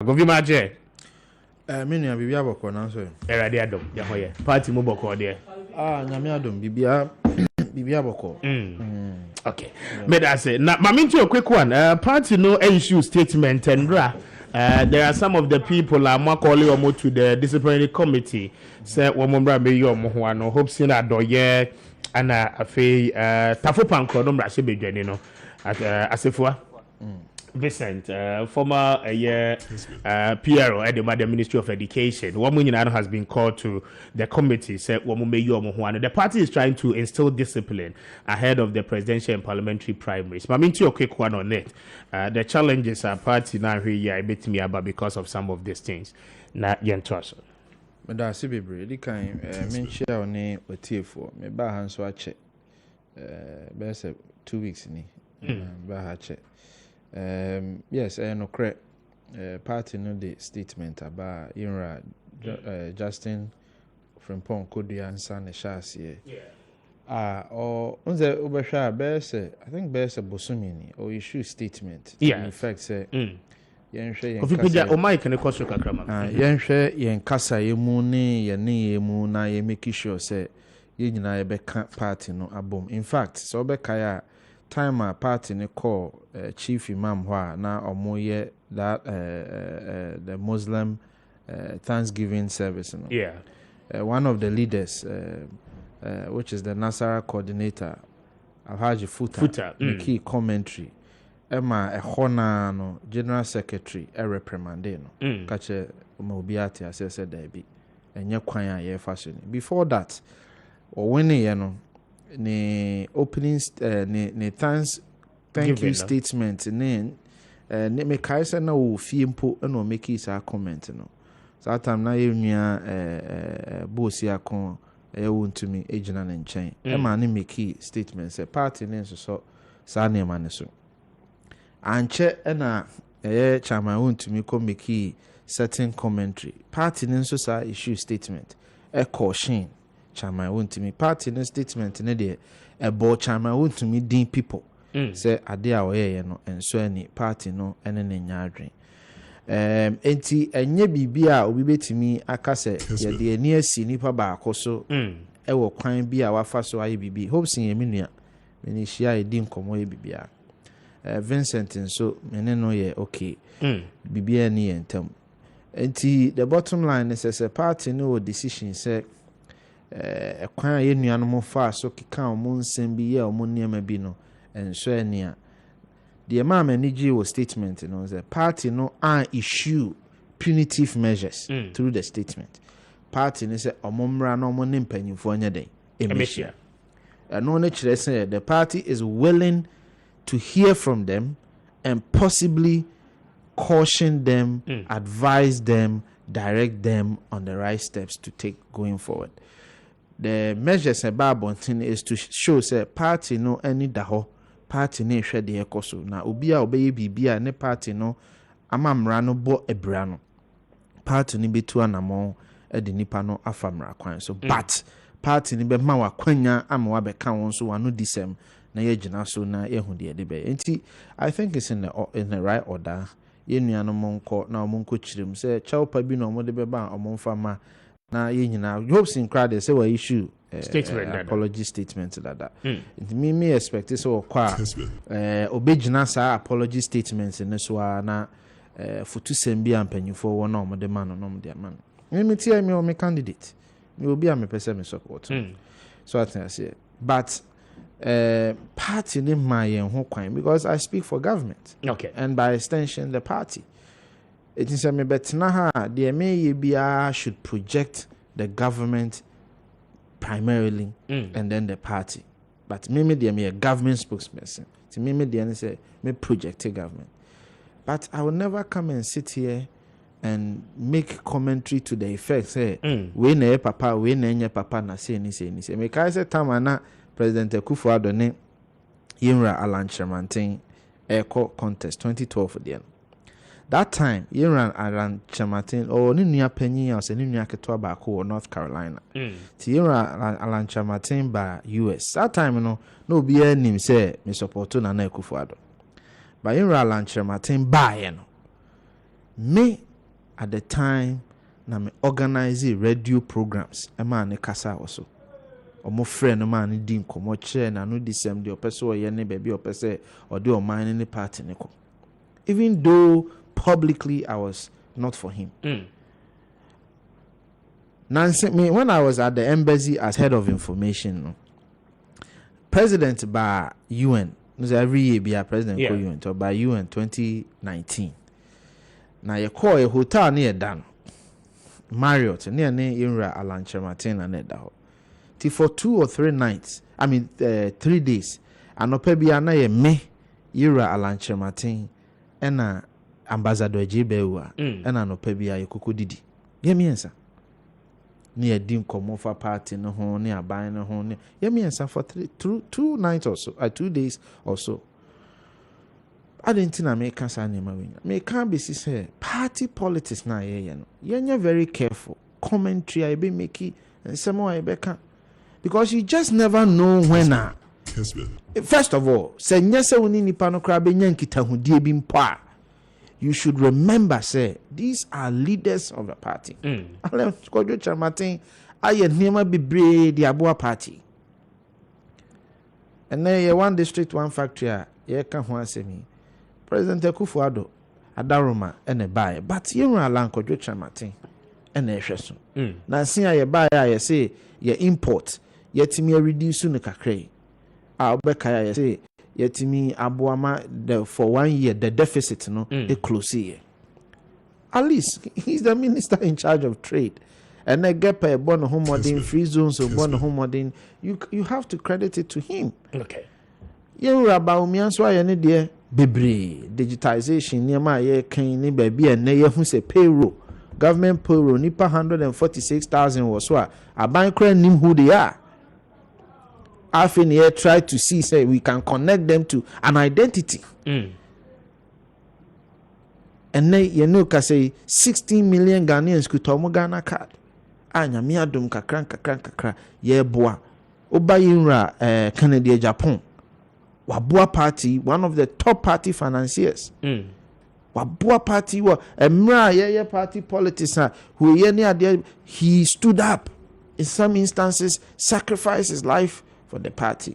Go be Maakye. Menu bibia boko na so. Erade adom, ya hoye. Party mo boko there. Nyame adom bibia boko. Okay. But I say, now, into a quick one. Party no issue statement and there are some of the people are more calling or to the disciplinary committee. Say, Womobra may you no hope seen that doye and a fee Tafo Panko, no Rashi be no at Asifua. Vincent, former PRO at the Ministry of Education, woman has been called to the committee. Said the party is trying to instill discipline ahead of the presidential and parliamentary primaries. But I mean, to a quick one on it, the challenges are party now here a bit me about because of some of these things. Not yentoso. But I see baby, the kind share on a for me ba hands so check. Best 2 weeks ni. Ba check. Yes, no correct. Party no the statement about Inra Justin Frimpong Kodia and San Shasi. Or on the Ubasha Bears, I think Bears a Bosumini or issue statement. Yeah, in fact, say, Yenshare, or Mike and a cost of Kakrama. Yenshare, Yen Kasa, Yemuni, Yeni, Yemuna, ye make sure, say, Yen I be party no a boom. In fact, so Bekaya. Time a party ne call chief imam na omoye that the Muslim Thanksgiving service. No? Yeah. One of the leaders, which is the Nasara coordinator, Alhaji Futa, key commentary. Emma Ehona no general secretary reprimande no. Kache umobiati asese debi. Enye kwanya ye fashion. Before that, or when ye no. Ne opening ne thank you statement ne me kaisa na wo fie mpo na o make is a comment no so time na ye nua boss ya kon e wontumi ejina ne nchen e ma ne make statement say party ne so sa ne ma ne so anche na chairman wontumi ko make certain commentary party ne so sa issue statement e caution Chama won't me party in statement in a board chama won't me dean people say a day away no and so any party no and an yardring. Enti enye bibia obi betimi aka se ye de ani asi nipa ba akoso e wo kwan bi a wafa so aye bibi hope sin ye menua me ni hia e di nkomo ye bibia Vincent nso me no ye okay bibia ni ye ntam enti the bottom line is a party no decision say kwan ye nuanom fa so keka omo nsem bi ye omo niam bi no enso ania the mama niji was statement no the party no issue punitive measures through the statement party ni say omo mra no omo ne mpanyimfo anya den emehia no na kire say the party is willing to hear from them and possibly caution them advise them direct them on the right steps to take going forward. The measures about Bontin is to show say party no any daho party ne hwe de ekoso na obi a obeye bibia ne party no amamra no bo ebra no party ni betu anamo e de nipa no afamra kwan so but party ni be ma wakwanya ama wa beka won so wano disem na ye gina so na ye hu de be enti I think it's in the right order ye nuano monko na monko chirem say chawpa bi no mo de be ba omomfama na ye nyina hopes in crowd say we issue apology statement that me expect so kwa obegina sa apology statements in so na futu sembi ampanyufo wo na omode man no omode man me tie me o me candidate me obi am pese me support so I think I say but party ni my ho kwan because I speak for government and by extension the party. It is a me betna ha the may be should project the government primarily and then the party. But me me a government spokesperson. To me the say me project a government. But I will never come and sit here and make commentary to the effect say we na papa we na papa na say ni say. Me kai say time na President Akufo-Addo ne Yinra Alan Eco contest 2012 the that time you ran around Chamatin or Nina Penny or Nina Ketuaba or North Carolina. Tira Alan Chamatin by US. That time no be any say me support na Akufo-Addo. But you ran Alan Chamatin by me at the time na me organize radio programs ema ne kasa also omo friend ma ne din komo kire na no disem de opese oye ne baby opese ode o man ne party ne ko. Even though publicly I was not for him. Nancy, me when I was at the embassy as head of information, President by UN, every year be a president for UN, or by UN 2019. Now you call a hotel near Dan Marriott near Inra Alanche Martin and Edaho. For 2 or 3 nights, 3 days, and Opebia ye me Ira Alanche Martin and Ambassador Jibewa and an Opebia Yokudidi. Give me answer. Near dim Comofa party no home, near buying a home. Give me answer for 2 nights or so, 2 days or so. I didn't think I make us animal. Me can't be say party politics now. You're very careful. Commentary I be making and some more I be because you just never know when. First of all, say yes, we need pano krabe nyankita hudie bimpa. You should remember, say these are leaders of the party. Alem Kojo Charmatin, aye nema bebre the Abua party. And then one district, one factory, ye can one say me. President Akufo-Addo, Adaroma, and a buy, but you know Alan Kojo Charmatin, and a shesu. Now see I buy, I say ye import, yet me reduce soon a kakre. I'll be I say. Yet me abuama for 1 year the deficit no a close year. At least he's the minister in charge of trade. And I get a born home modern free zones or born home modern. You have to credit it to him. Okay. You about me and so I need there bebre digitization near my year can ni baby and ne who say payroll. Government payroll nipa 146,000 or so. A bank nim who they are. Often here try to see say we can connect them to an identity. And then you know can say 16 million Ghanaians could tomo Ghana card. Anya mi adum kakra ye boa. Oba yinra Canada Japan. Wabua party, one of the top party financiers. Wabua party wa emra ye party politician who ye he stood up in some instances sacrificed his life for the party.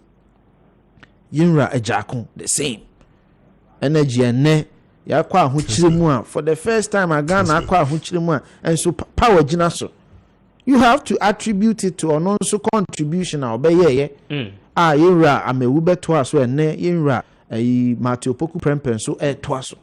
Yinra Ejakun, the same. Energy and ne yakwa huchirimua. For the first time Ghana akwa huchirimua and so power jinaso. You have to attribute it to an also contribution or be yinra amewube twaso and ne yinra Matthew Poku Prempen so twaso.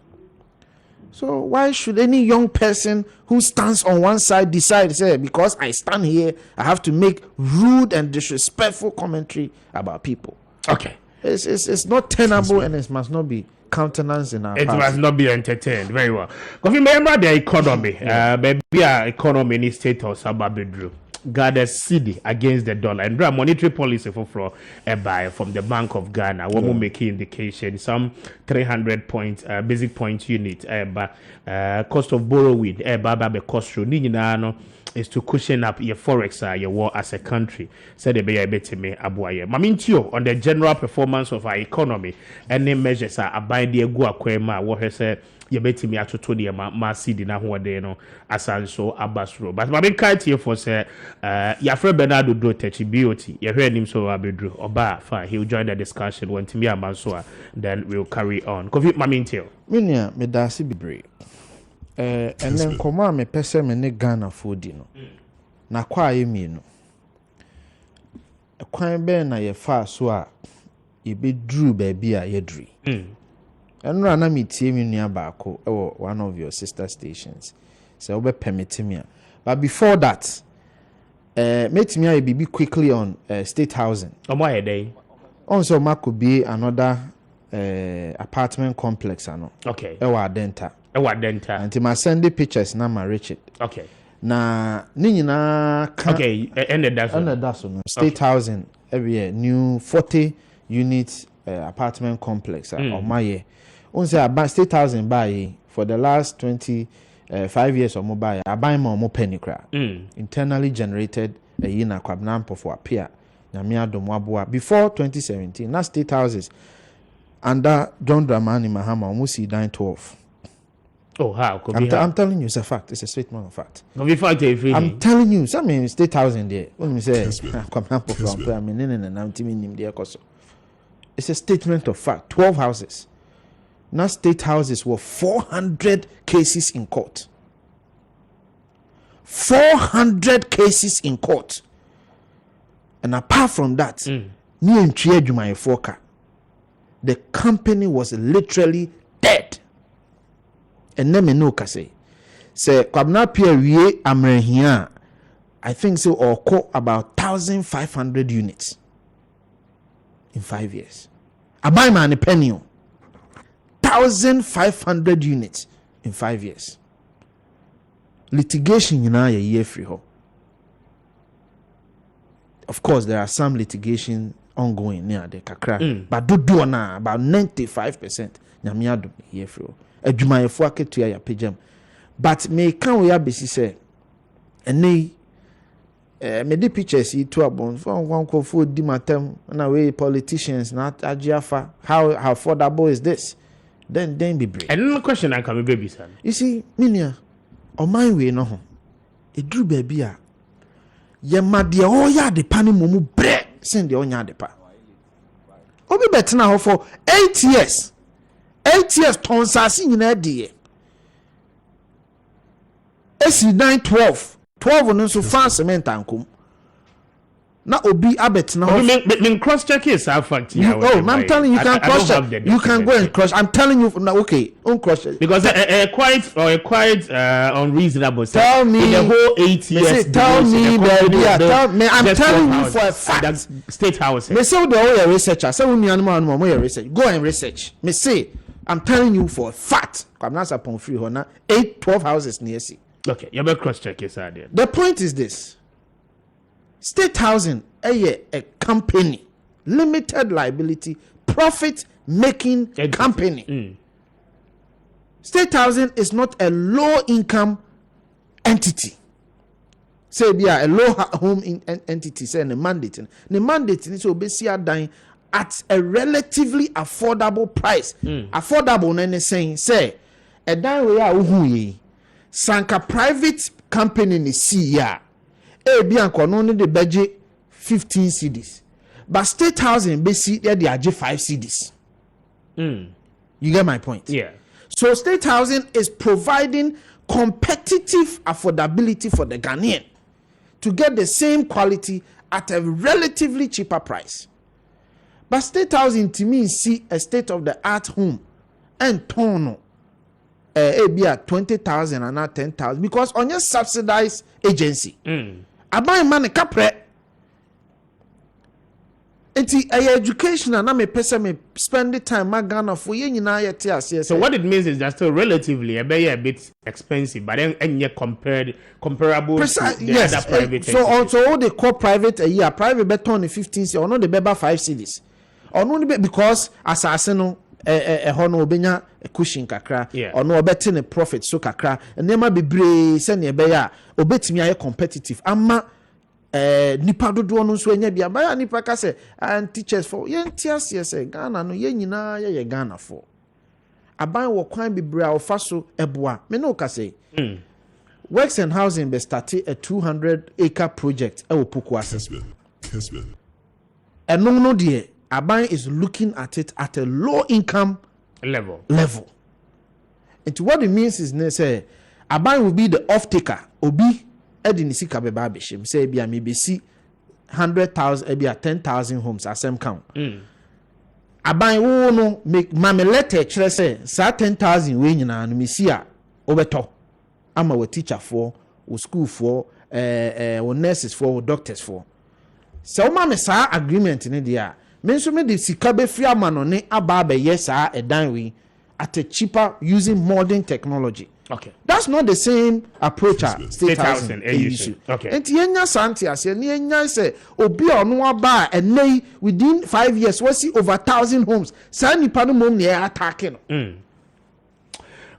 So why should any young person who stands on one side decide, say, because I stand here, I have to make rude and disrespectful commentary about people? Okay. It's not tenable and it must not be countenanced in our party. Must not be entertained. Very well. Because remember the economy. Maybe our economy in status about Bedru. Ghana cedi against the dollar and monetary policy for buy from the Bank of Ghana. One more making indication some 300 point basic point unit cost of borrowing the cost no is to cushion up your forex your war as a country. Said the be bit me abuaye. Mamintio on the general performance of our economy and the measures are abide the go akwema what he said. You bet me atoto de ma cedi na ho de no asanso abasro but ma be kite here for say ya friend Bernardo do techi beauty you hear him so abedru oba fine he will join the discussion when timi amanso then we'll carry on covid mamintio minia me da se bibre and then koma me pese me ne Ghana fodi no na kwa ye mi no kwan be na ye fa so a ye be dru ba bia ye dri and run a meeting in near Bako or one of your sister stations. So we permit me. But before that, meet me be quickly on state housing. On my day. Also, could be another apartment complex. Okay. Ewa Denta. And my send the pictures now, my Richard. Okay. Na nina. Okay. Ended that. State housing every year, new 40 units apartment complex on my on say about state housing buy for the last 25 years or more buy I buy more penny cra internally generated a yina kwabnampo for appear nyamia domwabua before 2017 na state houses under John Dramani Mahama almost 912 Oh, how? I'm telling you, it's a fact. It's a statement of fact. I'm telling you, some State House in there. When we say, it's a statement of fact. 12 houses. Now, State Houses were 400 cases in court. 400 cases in court. And apart from that, the company was literally dead. And then me no say kwabna pia wie amrehia, I think so, or about 1,500 units in 5 years. I buy man a penny. 1,500 units in 5 years. Litigation, you know, a year free ho. Of course, there are some litigation ongoing near the kakra, but do na about 95%. Nyamiado year free ho. Adwumayefo aketua ya pejam. But me kan we abesi say ene me the pictures yi to abon for one for di matem na we politicians na agiafa. How affordable is this? Then be brave. And no question I can baby son. You see, minia on my way no ho. E dru baby a ye ma de o ya de pa ni momu bre send de onya de pa. Obi betena ho for 8 years. 8 years tonsasi nyina die. Esi 9 12 no so fan cement ankom. Na obi abetena ho. Me cross check is our fact. I'm telling you, you can cross check. You can go and cross. I'm telling you now. Okay, on cross check because quite unreasonable. Tell me in the whole 8 years. Tell me, baby. Tell me. I'm telling you for a fact. State House. Me say the whole researcher. Say we need research. Go and research. Me say. I'm telling you for a fact. I'm not upon free honor 12 houses near sea. Okay, you better cross check this idea. The point is this: State Housing, a company, limited liability, profit making company. State Housing is not a low income entity. Say, a low home entity. Say, the mandate. The mandate is to be dying at a relatively affordable price. Affordable, nene saying, say, a dime we are uhuye. Sanka private company ni see ya. Bianco no the budget 15 cedis. But State Housing be see there they 5 cedis. You get my point? Yeah. So State Housing is providing competitive affordability for the Ghanaian to get the same quality at a relatively cheaper price. But State Housing to me see a state of the art home and tono be at 20,000 and not 10,000 because on your subsidized agency. I buy money capre. It's education and I'm a person me spend the time my Ghana for you na So what it means is that still relatively a bit expensive, but then comparable to the other private. So also all the core private a year private bet on the 15 or no the beba 5 cedis. Or no because assassin hono obenya a cushion kakra or no betting a profit so kakra and nema be brave send ye beya obetimi aye competitive ama nipa dodo no so enya bia ba nipa ka se and teachers for yen tias yes Ghana no yen nyina ye Ghana for aban wo kwan be brave ofa so eboa me no ka say Works and Housing be started a 200-acre project e wo Poku Kessben and no dear Aban is looking at it at a low income level. And what it means is say Aban will be the off taker. Obi edinisi kabeba beshim say be maybe see 100,000 be 10,000 homes at same count. Aban wo no make mama letter chere say sa 10,000 we nyina no me see a obeto ama we teacher for we school for we nurses for we doctors for. So mama sa agreement in there. Menso me the sika be free amano ne aba be yes a dan we at a cheaper using modern technology. Okay. That's not the same approach as State Housing issue. Okay. And yenya santi ase ne yenya say obi ono aba enei within 5 years we see over 1,000 homes. Sa nipa no mom ne attack no.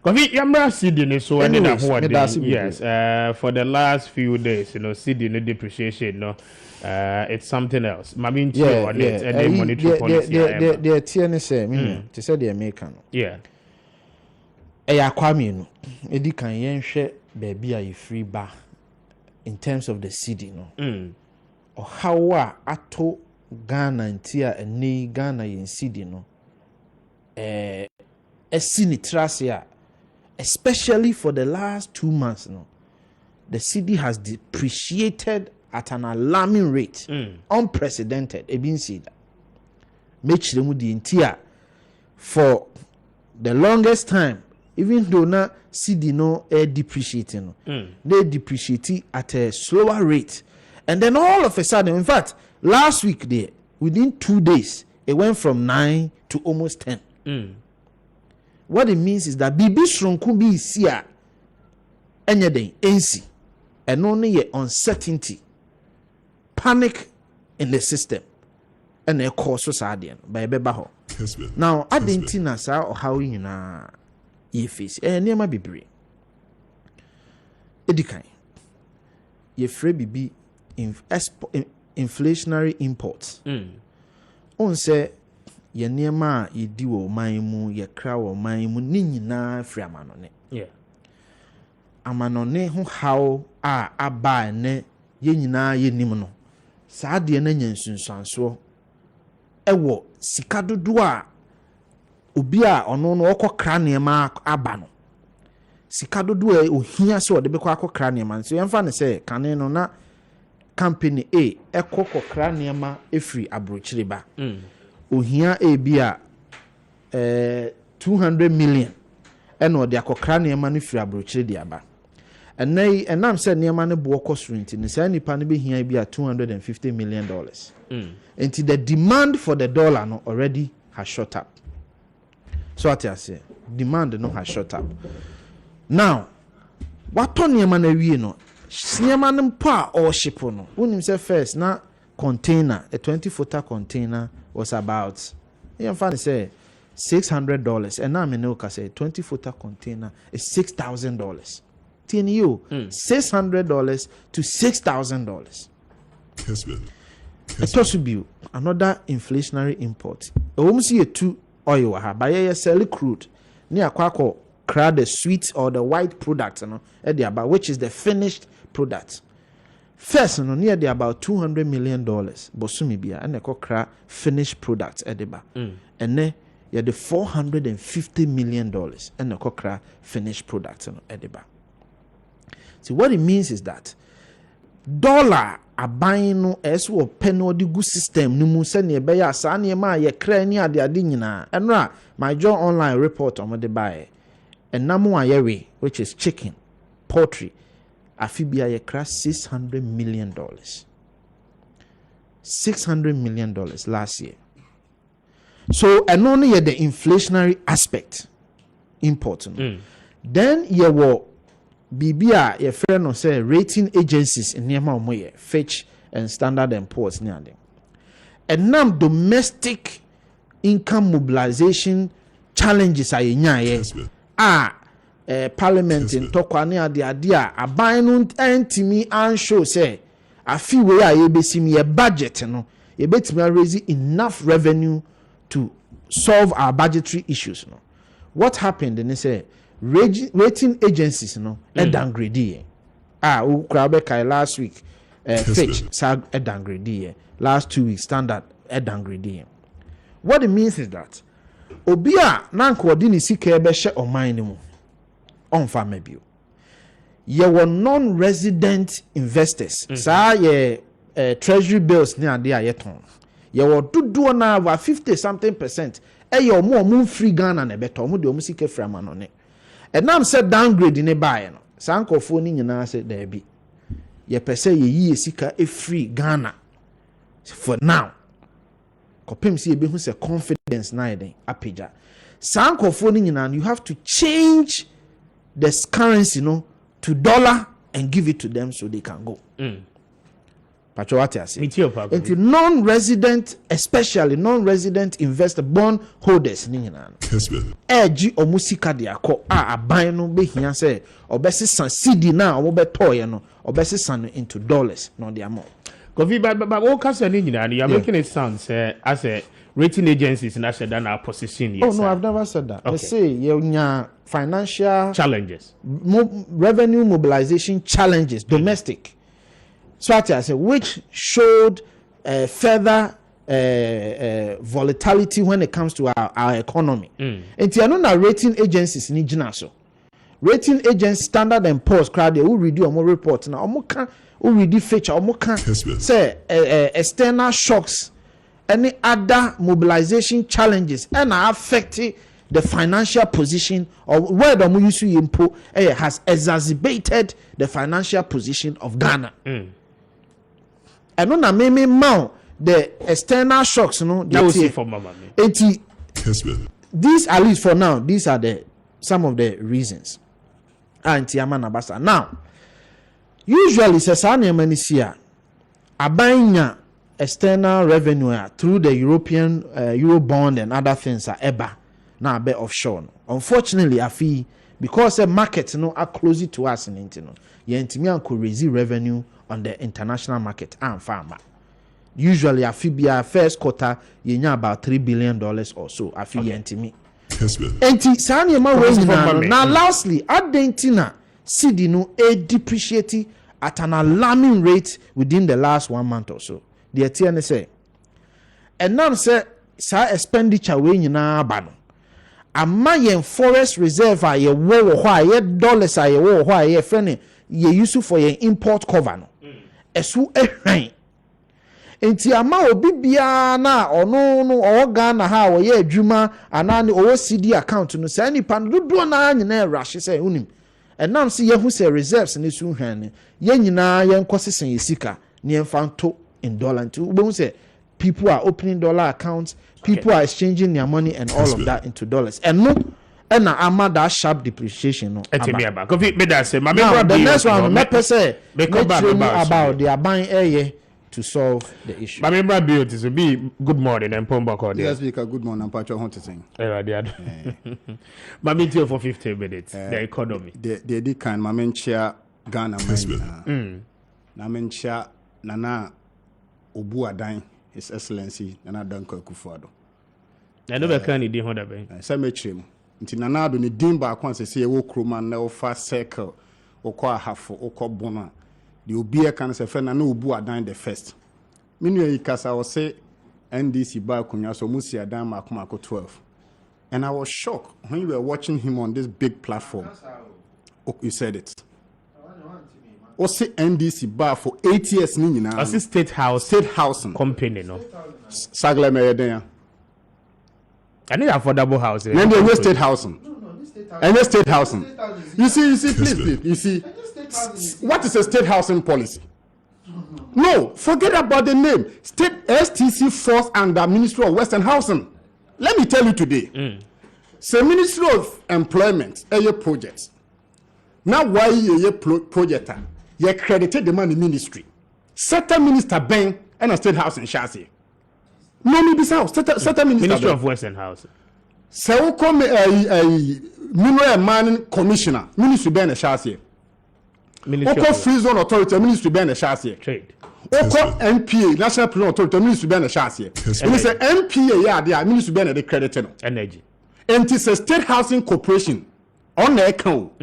Kofi yamra cedi ne so and na ho yes for the last few days cedi no depreciation it's something else. Mami nti on it and the monetary policy. The TNS say to say the American. Yeah. eya kwame no edi kan yenhwe baby a free ba in terms of the city no or how ato Ghana ntia eni Ghana yen city no esini trasia especially for the last 2 months no the city has depreciated at an alarming rate unprecedented ebin see that mechire mu di ntia for the longest time even though na city no depreciating they depreciate at a slower rate and then all of a sudden in fact last week there within 2 days it went from 9 to almost 10. What it means is that bibi sronku bi isia enye den ensi and only uncertainty panic in the system and a cause society by beba ho. Now adentina sa or how you na ye face near bebre edikan ye free bibi inflationary imports on say ye niema ye di wo man mu ye kra wo man mu ni nyina free amanone amanone ho how aba ne ye nyina ye nim no saa de na nyansunsanso ewo sika dodo a obi a ono no okokra niema aba no sika dodo a ohia se ode bekọ akokra niema so yemfa ne se kane no na company A ekokokra niema efri abrochire ba ohia ebi a 200 million eno de akokra niema no firi abrochire di aba enam se niema no bo okosrenti ne sa nipa no be hia bi a 250 million dollars until the demand for the dollar no already has shot up. So what I say, demand no has shot up. Now, what on niema na wie no, niema no mpa or ship no. When say first na container, a 20-footer container was about, you find say $600, and now me know ka say 20-footer container is $6,000. Tin you $600 to $6,000. Kessben. It also be another inflationary import. Almost see two oil but yeah sell crude near kwako cra the sweet or the white product about which is the finished product. First near the about $200 million bosumi bia and the cra finished product ediba and then yeah the $450 million and the cra finished product ediba. See what it means is that dollar aban no eso penno de gu system no mu se ne be ya sa ne ma ye kra ni ade nyina enra my John online report on the buy enamo ayewe which is chicken poultry afibia ye kra $600 million $600 million last year. So and only the inflationary aspect important then ye wo Bibia your friend no say rating agencies in niema omoye Fitch and Standard and Poor's ni ade. And now domestic income mobilization challenges are nyaye parliament in tokwa ni ade a aban no entimi an show say afi we a ye besimi ye budget no ye betimi raise enough revenue to solve our budgetary issues no. What happened and they say rating agencies downgrade Ukraine last week Fitch downgrade last 2 weeks Standard downgrade. What it means is that obia nanko odi ni sika ebe hye oman ni mu onfa mabio ye were non-resident investors saa ye treasury bills ni ade a ye ton ye were dodo na over 50% ye omo free Ghana na beto omo de omo sika free amanone. And now said downgrade in a buy no sanko phone nyina say there be ye pese ye yi sika e free Ghana for now kopem see be hu say confidence na den apeja sanko phone nyina you have to change the currency to dollar and give it to them so they can go Pacho what I say into non-resident especially non-resident investor bond holders ni nyina eji omusika de akọ aban no be hia say obesi san cedi na omo beto ye no obesi san into dollars no de amount Kofi but what can say ni nyina you are making it sound say as a rating agencies in our position. Yes, no, I've never said that. Okay. I say you financial challenges, revenue mobilization challenges, domestic. So I say which showed further volatility when it comes to our economy. And you know rating agencies in so. Rating agents Standard and Poor's crowd they will read your more report now. Who read the feature say external shocks, any other mobilization challenges and are affecting the financial position of where the Muyusu Impo has exacerbated the financial position of Ghana. And on a meme mount the external shocks, no, for mama. These at least for now, these are some of the reasons. Now, usually Sasania Manisia abanya external revenue through the European Eurobond and other things are eba now a bit offshore. Unfortunately, I feel because the markets are closer to us in Intino, Yentimian could raise revenue on the international market and farmer. Usually, I feel first quarter about $3 billion or so. I feel Yentimi. Enti sani ma we na lastly Argentina cedi no depreciate at an alarming rate within the last 1 month or so. The TN say and now say sa expenditure we nyina ba no ama yen forest reserve a ye wo ho a ye dollars a ye wo ho a ye friend ye use for yen import cover no esu ehwan enti ama obi bia na ono no Ghana ha wo ye adwuma anani owo CD account no say nipa no do na nyina rush say unim enam se ye hu say reserves ni su hwan ne ye nyina ye nkosesen ye sika ne enfanto in dollar nti wo say people are opening dollar accounts, people are exchanging their money and all of that into dollars and no and ama that sharp depreciation no about the next one me say about the buying to solve the issue. But remember, beauty to be good morning and Pomba. Yes, speaker. Good morning. I'm Patrick Hunting. Mami tell for 15 minutes. The economy. The kind Mami chair Ghana man. Na mencha Nana Obu Adan, His Excellency Nana Danko Kufuado. I never can do honda be. Cemetery. Nti Nana do ni dimba kwanse say wo kroma na wo fa circle okwa hafo okwa bona. The Obia can say, Fena no Obu Adan the first. Meanwhile, Kasa was say NDC by Kunya, so Musi Adan Makumako 12. And I was shocked when you were watching him on this big platform. Oh, you said it. Or say NDC bar for 8 years, Nina. I see State Housing Company, no. Sagla Meredea. I need affordable housing. Then they State Housing. And the State Housing. You see, please, you see. What is a state housing policy? No, forget about the name. State STC falls under Ministry of Western Housing. Let me tell you today. So Ministry of Employment, a project. Now why a project? You accredited the money ministry. Certain Minister Ben and a state housing chassis. No, me this house. Certain Ministry of Western Housing. So come a mineral mining commissioner. Ministry Ben a chassis. Oko Free Zone Authority Ministry Ben a chassis. Trade. Oko NPA National Plan Authority Ministry Ben a chassis. And it's a NPA yeah there Ministry Ben a credited energy. And it's a state housing corporation on the account.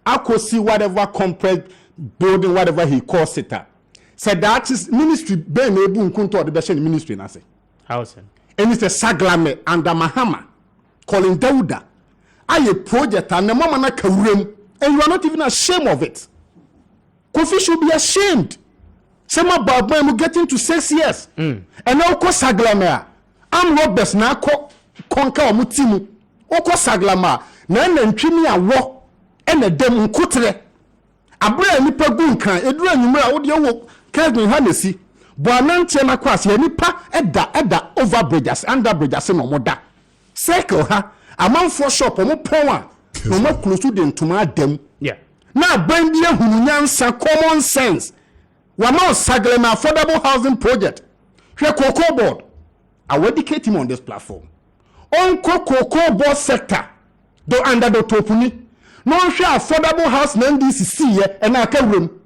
I could see whatever compressed building whatever he calls it. Said that is Ministry Ben able to the best ministry na say. Housing. And it's a Saglame under Mahama calling Dauda. I a project and the mama na kawrem and you are not even ashamed of it. Kofi should be ashamed. Some about them getting to 6 years. And now ko Saglama. I'm Roberts na ko konka omutimu. Oko Saglama na nantwimi awo e na dem nkotre. Abra nipa gu nkan eduru anwumra wo de wo Kessben Hanesi. Bo anantie na kwase ya nipa eda over bridges under bridges no moda. Circle ha amanfo shop omo pon a no mo close to the ntuma adam. Yeah. Na bandi ehunu nyansa common sense. Wama Saglema affordable housing project. Hwe Cocoa Board. I will educate him on this platform. On Cocoa Board sector. Do under the topuni. No hwe affordable house na NDC here and aka room.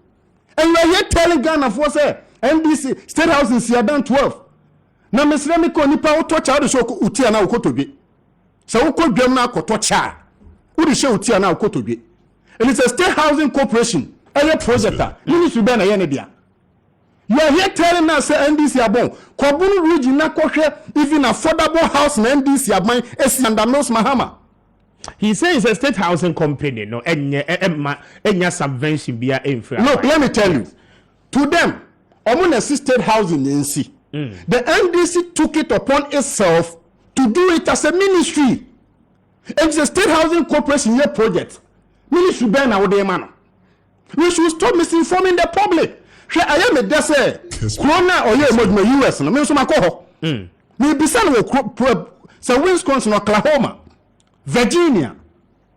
And you are here telling Ghana for say NDC state housing here down 12. na mesra me ko nipa wo to cha wo so utia na wo kotodwe se wo kodwam na akoto cha wo de she utia na wo kotodwe and it's a state housing corporation area project ministry be na ye ne dia. You are here telling us NDC abon Kwabunu region na kohwe even affordable house na NDC abon esi under Nos Mahama. He says it's a state housing company, no, enya subvention bia infra. Look, let me tell you. To them, omun state housing in NC. The NDC took it upon itself to do it as a ministry. It's a state housing corporation year project. Ministry be na wo dey man. We should stop misinforming the public. I am a dese corona or ye US no me so makoho. Me bisa no so Wisconsin, Oklahoma, Virginia,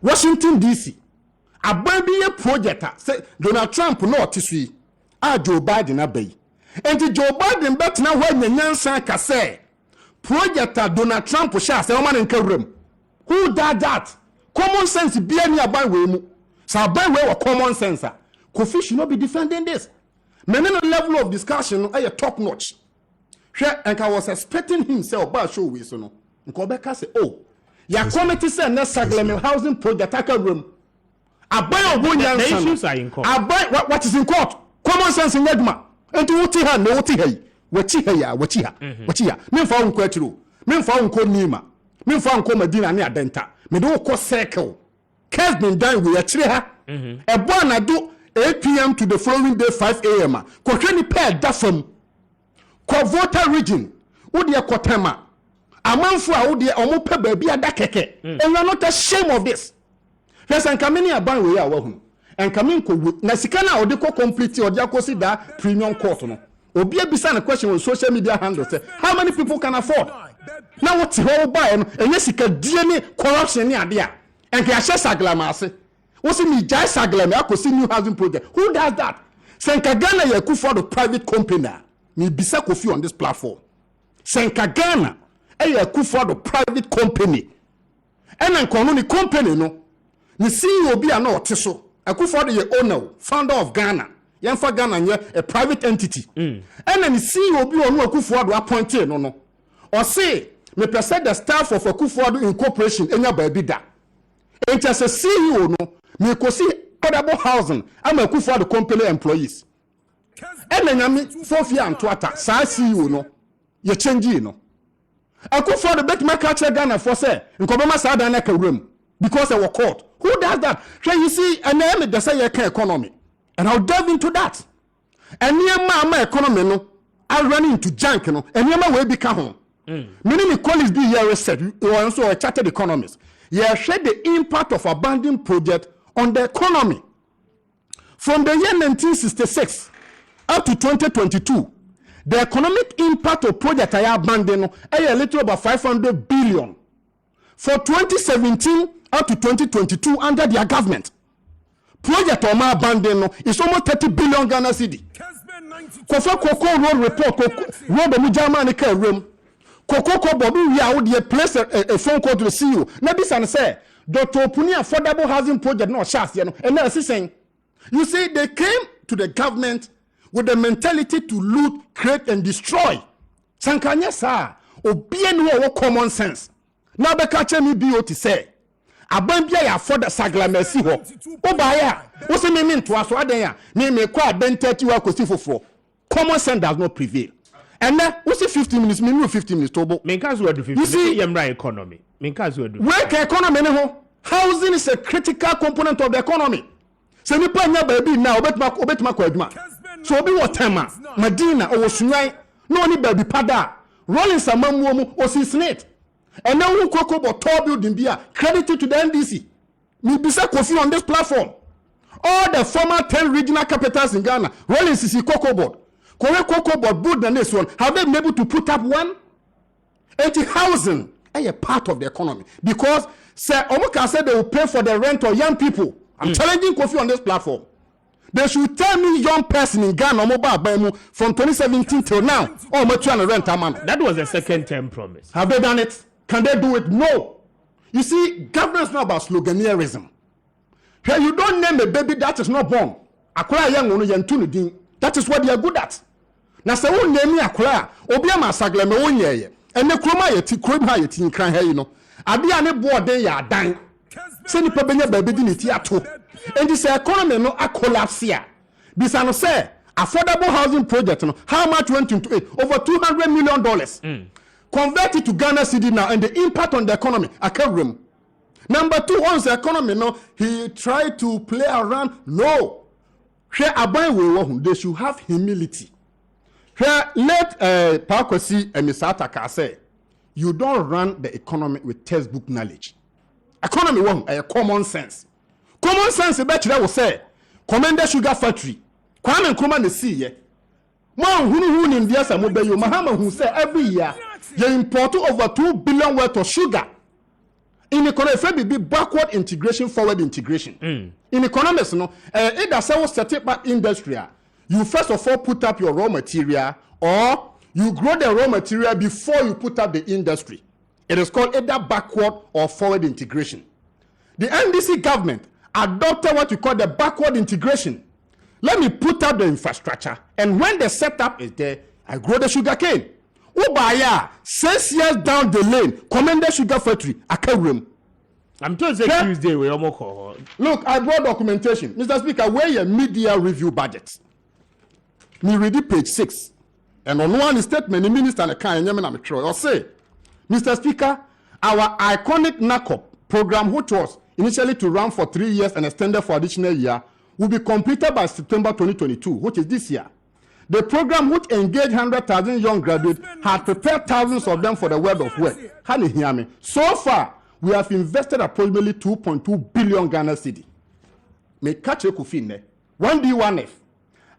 Washington DC. Ababi a project say Donald Trump no otisui Joe Biden abey. And Joe Biden bet na when nyansan ka say project Donald Trump sha say o man nkawrem. Who did that? Common sense be any aban we mu. Sa aban we common sense. Kofi should not be defending this. Many level of discussion are top notch. And I was expecting himself by show we so no. Nkobeka say, oh, your committee said next housing project attack room. Abai obonya the issues are in court. Abai what is in court? Common sense in Yedma. And to what ha no what he. Wachi ha. Me fa unko atiro. Me fa unko nima. Me fa unko Medina ne adenta. Me do ko circle. Kessben down we achire ha. E bo na do 8 p.m. to the following day 5 a.m. Kohweni pair da from Kwavota region. Udi Kotema. Amanfu a udi omo pe baabi ada keke. And you are not ashamed of this. Yes, and coming aban we are wo. And coming ko na sika na odi ko complete odi akosi da premium court no. Obi abisa na question on social media handle say how many people can afford? Now what ho buy no enye sika die ni corruption ni ade a. And ke ahye saglamase. What's in the Jai Saglem? I could see new housing project. Who does that? Senkagana Yaku for the private company. Me bisa Kofi on this platform. Senkagana Yaku for the private company. And then the company no. The CEO be a no tiso. Aku for the owner, founder of Ghana. Yanfa Ghana a private entity. And then the CEO be on Aku for the appointed no. Or say me present the staff of Aku for the incorporation enya baby da. And as a CEO no. Me kosi affordable housing I'm a for the company employees and then I'm 4 years and twata sa CEO no ye change no aku for the bet market Ghana for say nkobema sa dan na ka room because they were court. Who does that? So you see and then they say economy and I'll delve into that and near my economy no I run into junk no and near my way become home many colleagues be here said you are also a chartered economist. Yeah, share the impact of abandoned project on the economy. From the year 1966 up to 2022, the economic impact of project I abandoned is a little over 500 billion. For 2017 up to 2022 under their government, project on my abandoned is almost 30 billion Ghana cedi. Kofa Koko road report, road the German room. Koko Bobby, we are the place a phone call to the CEO. Nabi say, Dr. Opuni affordable housing project no chance, you know. And now saying, you see, they came to the government with the mentality to loot, create, and destroy. Sankanya sa, obienu wo common sense. Now be catch me BOT say, abambia ya afford saglamesi ho. Obaya, wo se me min to aso adan ya, me kwa identity wa kosi foforo. Common sense does not prevail. And then we see 15 minutes, me 15 minutes tobo. Because we do 15 minutes. You see, economy. Because we do. Work economy no. Housing is a critical component of the economy. So ni pa nya baby now obetuma kwa aduma. So obi wotema, Medina or Sunai, no ni baby pada. Rolling samamu mu osisnet. And now we koko bo tall building bia credited to the NDC. Me bisa Kofi on this platform. All the former 10 regional capitals in Ghana, rolling CC Cocoa Board. Cocoa Board build the next one. Have they been able to put up one? 80 housing are a part of the economy. Because say Omoka said they will pay for the rent of young people. I'm challenging Kofi on this platform. They should tell me young person in Ghana from 2017 till now. Oh, I'm trying to rent a man. That was a second term promise. Have they done it? Can they do it? No. You see, governance is not about sloganeerism. Here you don't name a baby that is not born. That is what they are good at. na se wo nemi akora obi ama sagle me wonyeye ene kroma yeti krom ha yeti nkran ha yi no ade a ne boode ya adan se nipa benya baabi di ne ti ato endi se economy no collapse ya bisa no say affordable housing project no how much went into it? Over $200 million. Convert it to Ghana cedi now and the impact on the economy akawrem. Number 2, on the economy no he tried to play around. No, here aban we wo they should have humility. Here let Pakwasi and Mr. Ataka say you don't run the economy with textbook knowledge. Economy one common sense. Common sense e be kire wo say Commander Sugar Factory Kwame Nkrumah na see ye. Man hunu in India sa mo be yo Mahama who say every year you import over 2 billion worth of sugar. In economy be backward integration, forward integration. In economics no either say set up industry you first of all put up your raw material or you grow the raw material before you put up the industry. It is called either backward or forward integration. The NDC government adopted what we call the backward integration. Let me put up the infrastructure, and when the setup is there, I grow the sugar cane. Ubaya 6 years down the lane, Commander Sugar Factory, Akawrim. I'm told it's Tuesday we almost. Look, I brought documentation. Mr. Speaker, where your media review budget? Me read it page 6. And on one statement, the minister and the kind of say, Mr. Speaker, our iconic NACOP program, which was initially to run for 3 years and extended for additional year, will be completed by September 2022, which is this year. The program, which engaged 100,000 young graduates, had prepared thousands of them for the world of work. Can you hear me? So far, we have invested approximately 2.2 billion Ghana cedi. Me catch a kufine. 1D1F.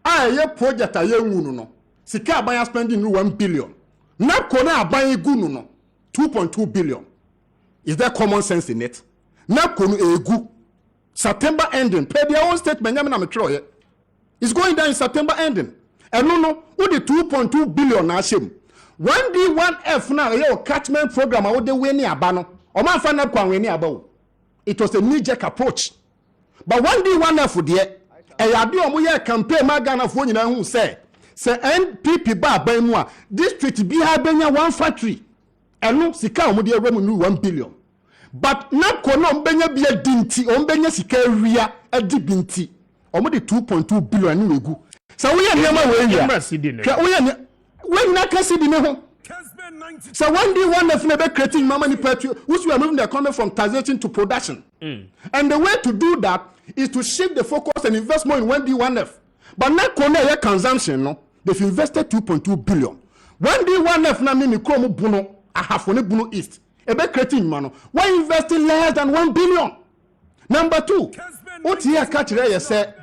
A project a year no. Sika abaya spending 1 billion. Na kona abaya gunu no. 2.2 billion. Is there common sense in it? Na kono egu. September ending. Pay their own statement. It's going down in September ending. And no, what the 2.2 billion na shame. 1D1F now a catchment program. I would the way near Bano. Or man find out about. It was a knee-jerk approach. But 1D1F there, a do a campaign Magana for you who say NPP bar by moi district be having one factory. And no sika omudia revenue 1 billion. But na kono mbenya bia dinti ombenya sika ria adi binti omudi 2.2 billion ni egu so we ya niam we ya we na kasidi ne ho so one day one of never creating mama ni petrol which we are moving the economy from taxation to production. And the way to do that is to shift the focus and invest more in 1D1F. But na kono ya consumption no they've invested 2.2 billion. 1D1F na me kromo buno ahafone buno east ebe creating mano why investing less than 1 billion. Number 2, what here catch there say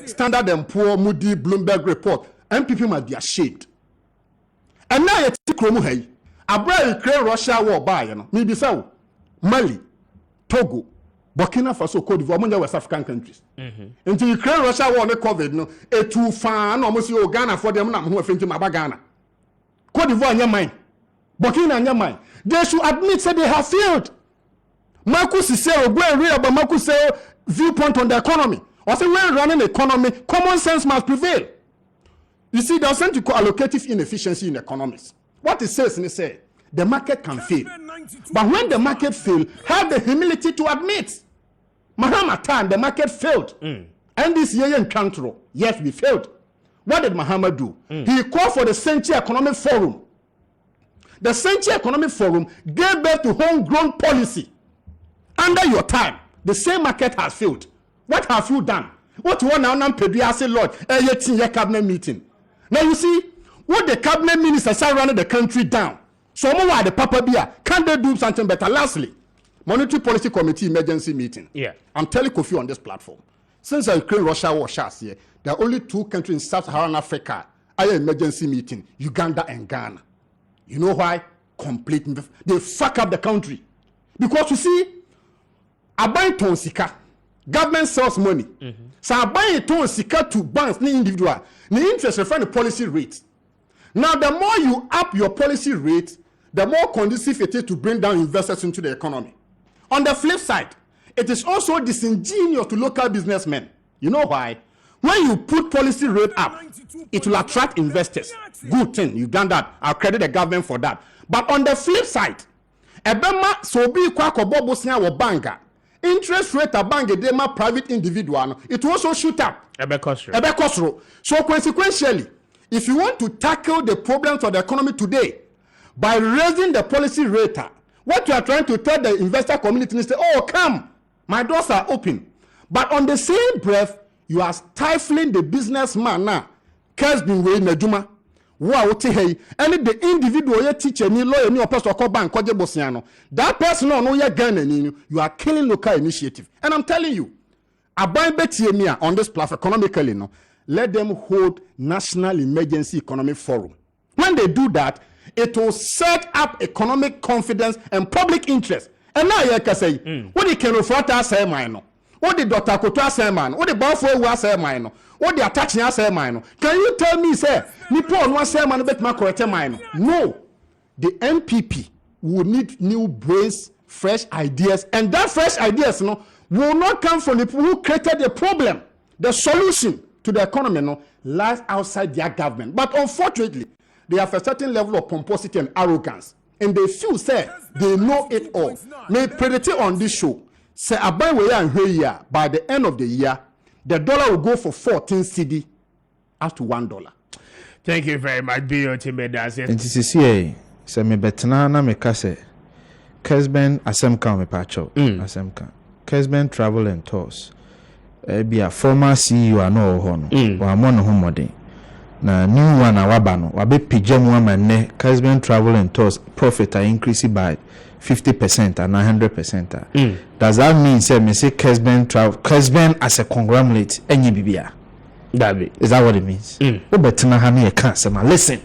Standard & Poor, Moody, Bloomberg report, MPP must be ashamed. And now you take Kromu hey abra Ukraine Russia war by you know maybe so Mali, Togo, Burkina Faso, Cote d'Ivoire, among West African countries. Until Ukraine Russia war no COVID no a too fan almost you Ghana for them na who think about Ghana. Cote d'Ivoire in your mind. Burkina in your mind. They should admit that they have failed. Marcus is saying, go and read about Marcus' viewpoint on the economy. Or say, when running the economy, common sense must prevail. You see, there's something called allocative inefficiency in economics. What it says, and it says, the market can fail. But when the market fails, have the humility to admit. Mahama time, the market failed. And this year in control, yes, we failed. What did Mahama do? He called for the Century Economic Forum. The Century Economic Forum gave birth to homegrown policy. Under your time, the same market has failed. What have you done? What you want now, Pedro, say, Lord, your cabinet meeting. Now you see, what the cabinet ministers are running the country down. So more the Papa Bia, can they do something better? Lastly, Monetary Policy Committee emergency meeting. Yeah. I'm telling Kofi on this platform. Since the Ukraine-Russia war starts here, there are only 2 countries in Sub-Saharan Africa are emergency meeting, Uganda and Ghana. You know why? Complete. They fuck up the country. Because you see, I buy ton sika. Government sells money. So I buy ton sika to banks, ni individual. Ni interest refer the policy rate. Now, the more you up your policy rate, the more conducive it is to bring down investors into the economy. On the flip side, it is also disingenuous to local businessmen. You know why? When you put policy rate up, it will attract investors. Good thing, you've done that. I'll credit the government for that. But on the flip side, ebema so be kwa kobo bosia wo banka. Interest rate a bank edema private individual, it will also shoot up. So consequentially, if you want to tackle the problems of the economy today by raising the policy rate, what you are trying to tell the investor community is, oh, come, my doors are open. But on the same breath, you are stifling the businessman now. Kessben way Najuma. Any the individual teacher, ni lawyer, ni person call bank, that person no ya Ghana, you are killing local initiative. And I'm telling you, on this platform economically, no, let them hold National Emergency Economic Forum. When they do that, it will set up economic confidence and public interest. And now you can say, what the Kenofrata say mine, what the Dr. Kotua say mine, what the Balfour say mine, what the attaching say mine. Can you tell me, sir, Nippon was say man bet my correct mine? No, the NPP will need new brains, fresh ideas, and that fresh ideas, no, will not come from the people who created the problem. The solution to the economy, no, lies outside their government. But unfortunately, they have a certain level of pomposity and arrogance, and they feel say they know it all. May predict on this show. Say by the end of the year, the dollar will go for 14 CD up to $1. Thank you very much, B.O.T. Medas. And Discusiion, say me betna na me kase. Kessben asem kan me pacho. Asem kan. Kessben Travel and Tours. Be a former CEO ano ho no. Wa mo no ho modern. Na new one awaba no. Wa be pijam one man ne Kessben Travel and Tours profit are increased by 50% and 100%. Does that mean say me say Kessben as a conglomerate enye bibia? Is that what it means? Obetina ha na cancer. Listen.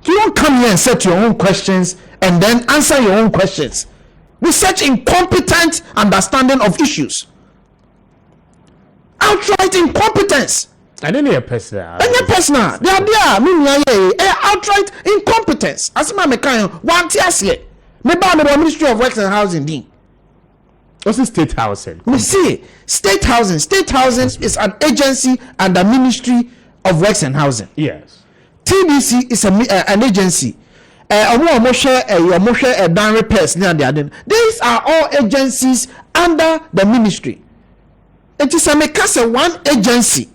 You don't come here and set your own questions and then answer your own questions with such incompetent understanding of issues. Outright incompetence. I didn't hear personal. They are there. Outright incompetence. As my mechanic, one tears here. Me ba the Ministry of Works and Housing din. What's the state housing? We see state housing. State housing is an agency under Ministry of Works and Housing. Yes. TDC is an agency. These are all agencies under the ministry. It is a one agency.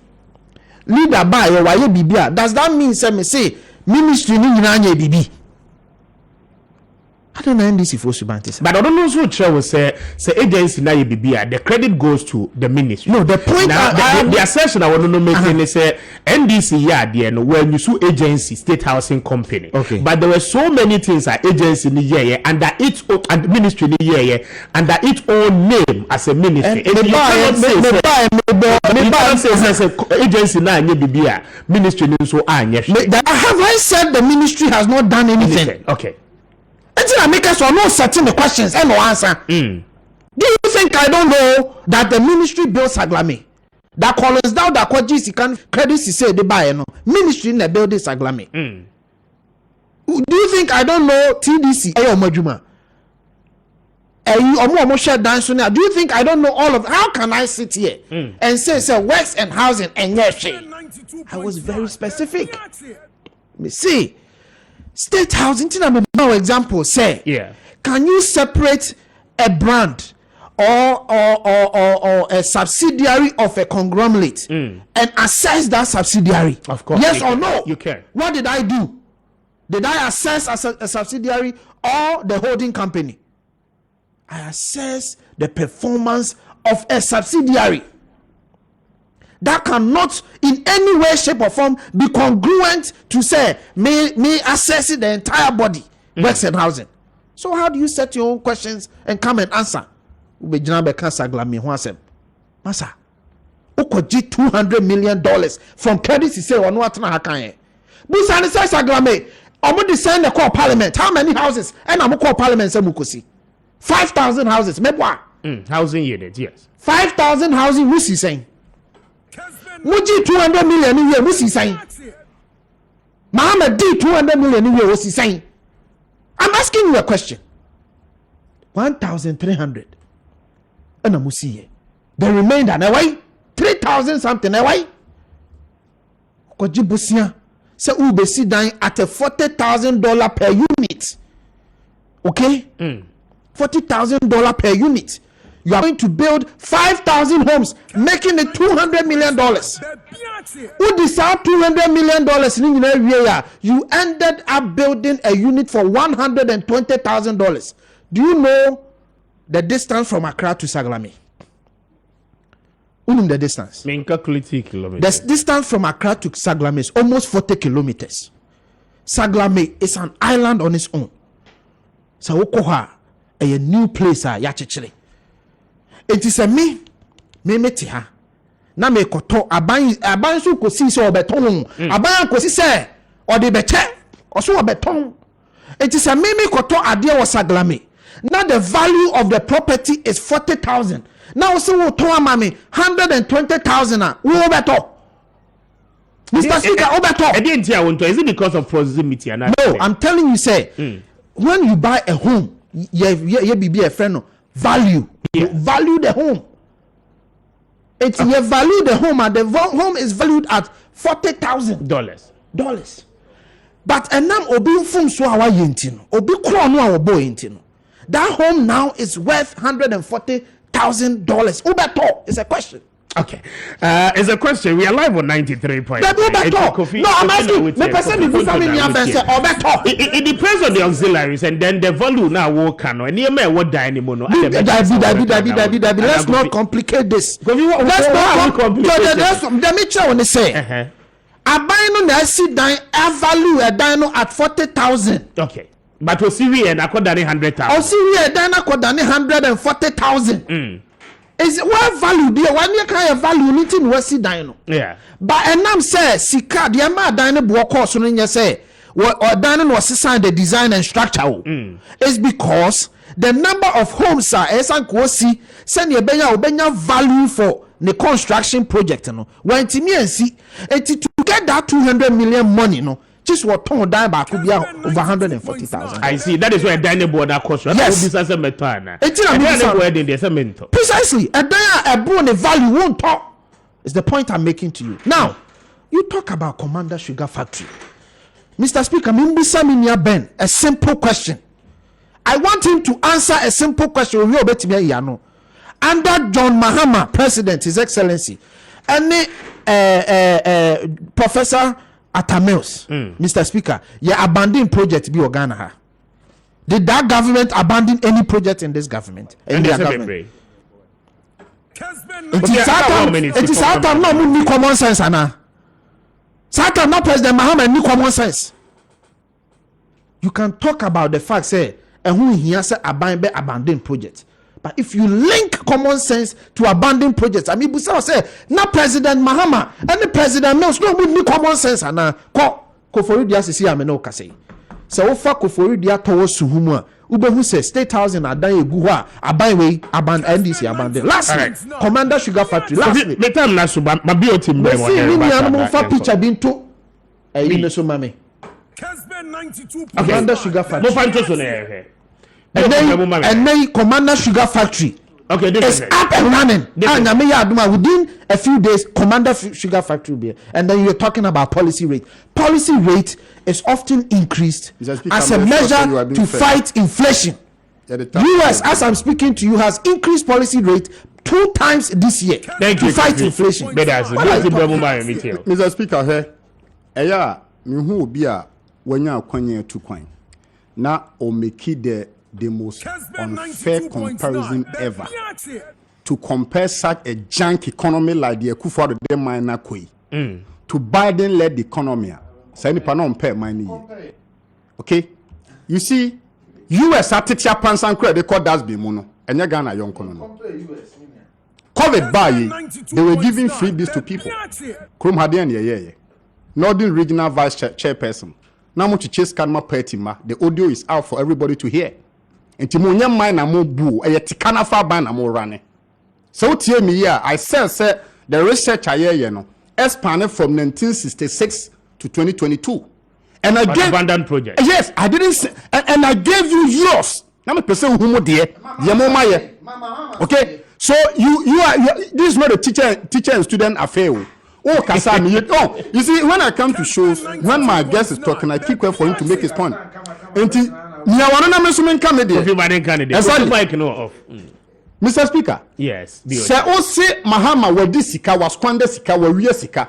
Leader by your bibia. Does that mean say ministry ni nyina bibi? I don't know NDC for Subantis. But I don't know who chair will say agency na BBA. The credit goes to the ministry. No, the point now, the assertion I want to make is say NDC there when you sue agency state housing company. Okay. But there were so many things at agency in the under its own and ministry in the under its own name as a ministry. And you cannot say agency na BBA ministry so have I said the ministry has not done anything? Okay. Until I make us no certain the questions and no answer. Do you think I don't know that the ministry built Saglame? That Collins down that Kwajisi can credit say the buy no ministry in the building Saglame. Do you think I don't know TDC? Do you think I don't know all of? How can I sit here and say Works and Housing and yes? I was very specific. Me see. State housing, no example say, can you separate a brand or a subsidiary of a conglomerate and assess that subsidiary? Of course. Yes or no? You can. What did I do? Did I assess as a subsidiary or the holding company? I assess the performance of a subsidiary. That cannot in any way, shape, or form be congruent to say may assess the entire body, Works and Housing. So how do you set your own questions and come and answer? Masa, Ukoji $200 million from credit to say one what na hakan. Busani says Saglame, Omo send the call parliament. How many houses? And I'm call parliament say mukosi. 5,000 houses. Mebwa. Housing units, yes. 5,000 housing. What's he saying? Muji 200 million in here, what's he saying? Muhammad D 200 million in here, what's he saying? I'm asking you a question. 1,300. And I'm see the remainder, now why? 3,000 something. Why? Koji busia. Say ube si dan at a $40,000 per unit. Okay? $40,000 per unit. You are going to build 5,000 homes, making it $200 million. Who deserve $200 million in area? You ended up building a unit for $120,000. Do you know the distance from Accra to Saglame? The distance. The distance from Accra to Saglame is almost 40 kilometers. Saglame is an island on its own. So Okoha, a new place, yachichiri. It is a me tiha. Na me koto aban so kosi se obeton. Aban kosi se or the beche or so obeton. It is a me koto ade was Saglame. Now the value of the property is 40,000. Now so we to mami 120,000 we obeto. Mr. Speaker, obeto. Is it because of proximity? No, I'm telling you, say when you buy a home, you be a friend. Value. You value the home. It's you value the home, and the home is valued at $40,000. But enam obi fun so awa yentino. Obi kro no awo boy yentino. That home now is worth $140,000. Ubeto is a question. Okay. It's a question. We are live on 93.9. No, I'm asking. The person is family it depends on the auxiliaries and then the value now work can and you may what anymore. Let's not complicate this. Let's not complicate this. Let me try what they say. I buy no sit down a value a dino at 40,000. Okay. But we see we and I got 100,000. Oh, see we a dino got 140,000. Is what value there? One year kind of value anything we see dino. Yeah. But and I'm say sika the ama dino work course so you say what or dino was sign the design and structure. It's because the number of homes are esan kosi send your benya value for the construction project no. When to me and see it to get that 200 million money no. Just what Tom die back could be over 140,000. I see. That is where Daniel border cost. Yes. Precisely. And then a bone value won't talk. Is the point I'm making to you. Now, you talk about Commander Sugar Factory. Mr. Speaker, Mimbisa Ben, a simple question. I want him to answer a simple question. Under John Mahama, President, His Excellency, and Professor Atamils, Mr. Speaker, you abandoned project be Ghana. Did that government abandon any project in this government? In their government? It is Satan no need common sense, Anna. Satan not President Mahama need common sense. You can talk about the fact, say, and who he has abandoned project. But if you link common sense to abandon projects, I mean, Busa say, not President Mahama, and the President Mills, no need common sense, and Koforidia Sisi Ameno Kase. So, fuck Koforidia towards Suhuma, Ube who says State House in Adaye Buha, Abaywe, NDC abandoned. Lastly, Commander Sugar Factory. Lastly, Metam Nasuba, Mabiotim, animal for picture being to a Yinesumame. Kessben 92. Commander Sugar Factory. And then Commander Sugar Factory. Okay, this is up and running. Within a few days, Commander Sugar Factory will be here. And then you're talking about policy rate. Policy rate is often increased as a measure to fight inflation. US, as I'm speaking to you, has increased policy rate 2 times this year to fight inflation. Mr. Speaker, here, me be a when you are to coin. Now, or make it the most unfair comparison ever to compare such a junk economy like the Akufo de minor Kwe to Biden-led economy. So any panon pay money. Okay, you see, US atitia pansan kwe they call that be mono and you Ghana young kono. COVID by they were giving freebies to people. Krum Hadian ye Northern Regional Vice Chairperson. Now much chase kanma petima. The audio is out for everybody to hear. Enti mo nya man na mo bu e tikana fa ban na mo rane. So tie me here I say the research aye no expanded from 1966 to 2022. And I gave abandoned project. Yes, I didn't say, and I gave you yours. Na me person who mo de ye mo maye. Okay? So you are this is not a teacher and student affair. Oh, Kasami. You see, when I come to shows, when my guest is talking, I keep quiet for him to make his point. Exactly. Mr. Speaker. Yes. Sir Ose Mahama wadi sika was kwande sika wawie sika.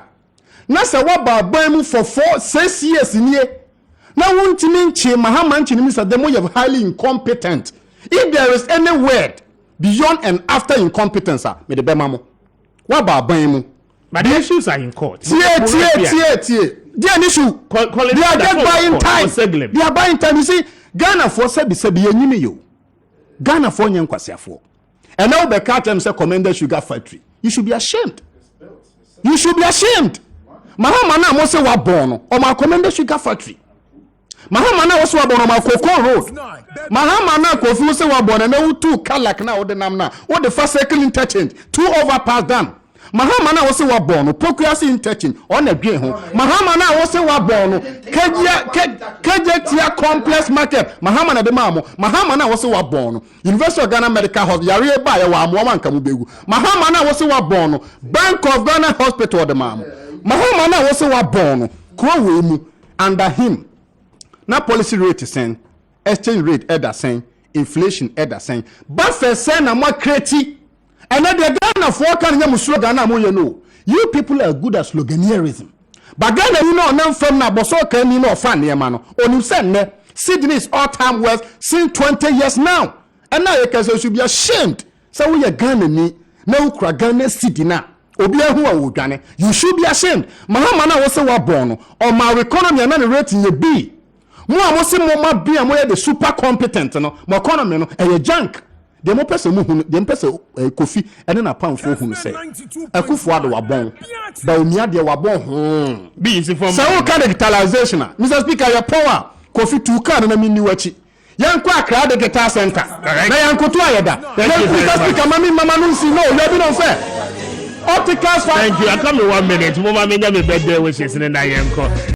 Na se waba ban for 6 years nie. Na wontimi nche Mahama nche ni Mr. Demo you highly incompetent. If there is any word beyond and after incompetence, me the bemamo. Waba ban mu. But the issues are in court. Tie. They an issue. They are just buying time. They are buying time. You see, Ghana for said yenimi yo. Ghana for nyen kwasiafo. And now the cartel say Commander Sugar Factory. You should be ashamed. You should be ashamed. Mahama na mo say wa born o ma Commander Sugar Factory. Mahama na wo say wa born o ma Cocoa Road. Mahama na Kofi say wa born na wo two Kalak na wo de nam na wo the first cycle interchange 2 overpass dam. Mahama na wo say wa born Pokuasi interchange on na dwen ho. Mahama na wo say wa born Kejetia complex market. Mahama na de mamo. Mahama na wo say wa born University of Ghana Medical Hospital yare ba ya wa amoa nka mu begu. Mahama na wo say wa born Bank of Ghana Hospital de mamo. Mahama na wo say wa born kro we mu under him. Na policy rate saying exchange rate either saying inflation either saying but first say na mo create. And then the Ghana for can you slogan you know. You people are good at sloganeerism. But Ghana you know none from na boso can you know fan near man. On you send Sydney is all time worth since 20 years now. And now you can say you should be ashamed. So we are Ghana ni na ukra Ghana Sydney na. Obi who are Ghana. You should be ashamed. Mahama na was wa born or my economy and the rating you be. Mo amosi mo ma be am the super competent no. My economy no a junk. The more person who the person Kofi and then a pound for whom say a kufuado wa bon but we had the wabon be easy for so kind of digitalization Mr. Speaker your power Kofi 2 card na mini wachi yanko akra the guitar center na yanko to ayeda Mr. Speaker mama no see no you be no fair opticals. Thank you. I come in 1 minute. Mama me nya me birthday wishes in na yanko